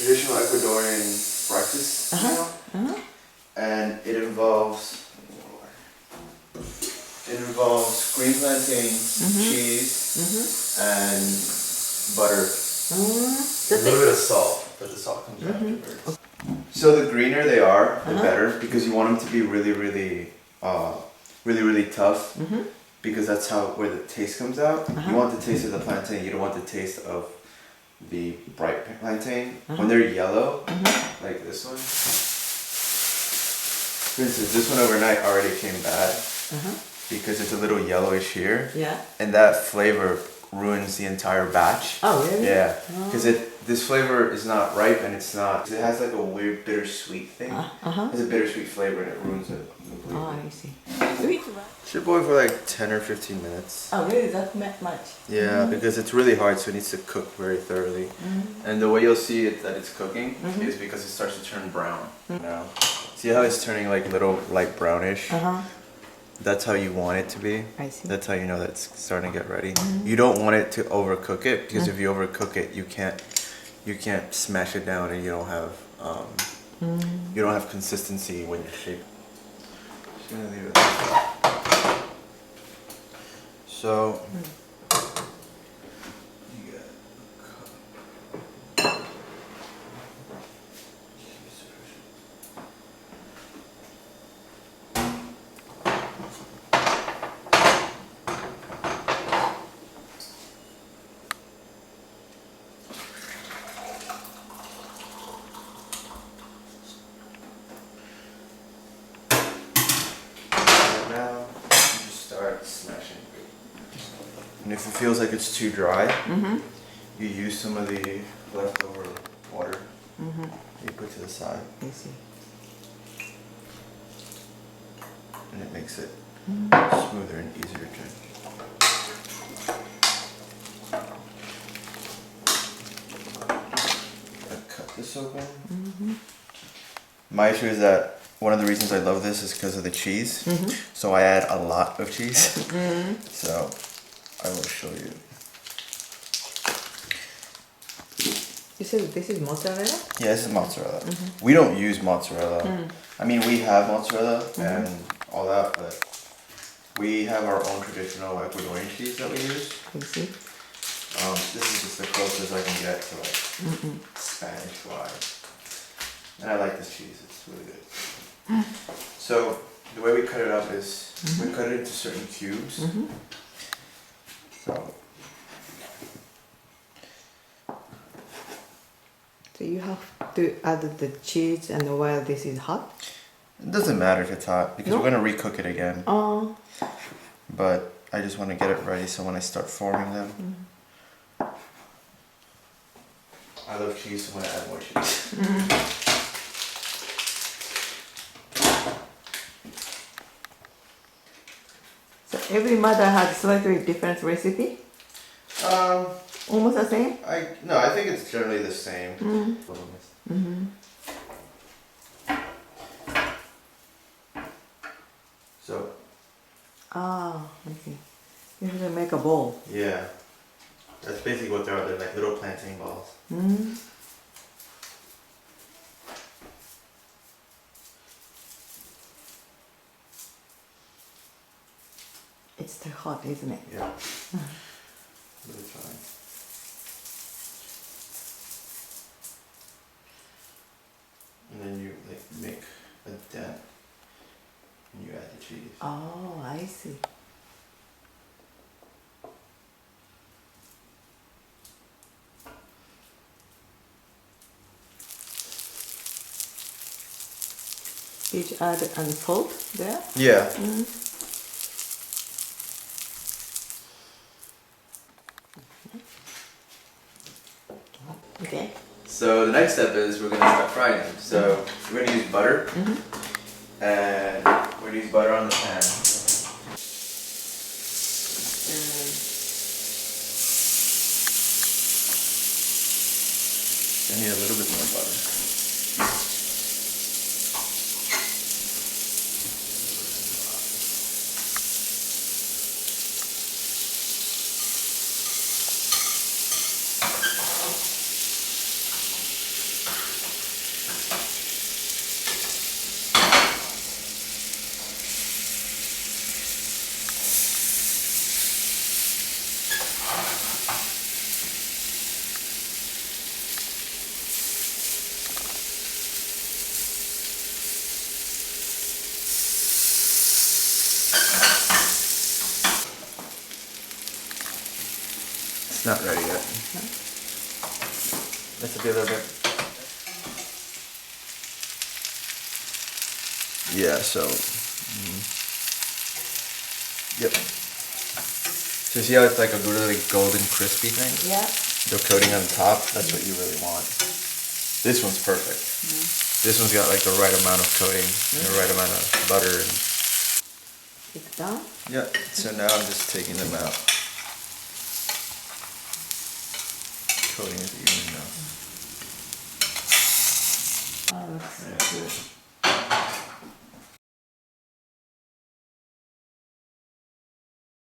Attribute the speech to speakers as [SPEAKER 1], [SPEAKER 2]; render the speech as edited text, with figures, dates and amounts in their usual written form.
[SPEAKER 1] traditional Ecuadorian breakfast meal, and it involves green plantains, cheese, and butter. A little bit of salt, but the salt comes afterwards. So the greener they are, the better, because you want them to be really tough, because that's where the taste comes out. You want the taste of the plantain, you don't want the taste of the bright plantain. When they're yellow, like this one, for instance, this one overnight already came bad, because it's a little yellowish here, and that flavor ruins the entire batch.
[SPEAKER 2] Oh, really?
[SPEAKER 1] Yeah, because this flavor is not ripe, and it has like a weird bittersweet thing. It has a bittersweet flavor, and it ruins it completely.
[SPEAKER 2] Oh, I see.
[SPEAKER 1] Should boil for like 10 or 15 minutes.
[SPEAKER 2] Oh, really? That much?
[SPEAKER 1] Yeah, because it's really hard, so it needs to cook very thoroughly. And the way you'll see that it's cooking is because it starts to turn brown. Now, see how it's turning like little light brownish? That's how you want it to be.
[SPEAKER 2] I see.
[SPEAKER 1] That's how you know that it's starting to get ready. You don't want it to overcook it, because if you overcook it, you can't smash it down, and you don't have consistency when you shape. Just gonna leave it. So. Now you just start smashing. And if it feels like it's too dry, you use some of the leftover water you put to the side.
[SPEAKER 2] I see.
[SPEAKER 1] And it makes it smoother and easier to drink. I cut this open. My issue is that one of the reasons I love this is because of the cheese. So I add a lot of cheese. So I will show you.
[SPEAKER 2] You said this is mozzarella?
[SPEAKER 1] Yeah, this is mozzarella. We don't use mozzarella. I mean, we have mozzarella and all that, but we have our own traditional Ecuadorian cheese that we use.
[SPEAKER 2] I see.
[SPEAKER 1] This is just the closest I can get to like Spanish wise. And I like this cheese, it's really good. So the way we cut it up is we cut it into certain cubes.
[SPEAKER 2] So you have to add the cheese and while this is hot?
[SPEAKER 1] It doesn't matter if it's hot, because we're going to recook it again.
[SPEAKER 2] Oh.
[SPEAKER 1] But I just want to get it ready so when I start forming them. I love cheese, so I'm going to add more cheese.
[SPEAKER 2] So every mother has slightly different recipe?
[SPEAKER 1] Almost
[SPEAKER 2] the same?
[SPEAKER 1] No, I think it's generally the same. So.
[SPEAKER 2] Ah, I see. You have to make a bowl.
[SPEAKER 1] Yeah. That's basically what they are. They're like little plantain balls.
[SPEAKER 2] It's too hot, isn't it?
[SPEAKER 1] Yeah. Really fine. And then you like make a dent and you add the cheese.
[SPEAKER 2] Oh, I see. Did you add and salt there?
[SPEAKER 1] Yeah.
[SPEAKER 2] Okay.
[SPEAKER 1] So the next step is we're going to start frying them. So we're going to use butter, and we're going to use butter on the pan. I need a little bit more butter. Not ready yet.
[SPEAKER 2] No?
[SPEAKER 1] This will be a little bit. Yeah, so. Yep. So see how it's like a really golden crispy thing?
[SPEAKER 2] Yeah.
[SPEAKER 1] The coating on the top, that's what you really want. This one's perfect. This one's got like the right amount of coating and the right amount of butter. And...
[SPEAKER 2] It's done?
[SPEAKER 1] Yeah, so now I'm just taking them out. Coating is even enough.
[SPEAKER 2] Oh, looks good.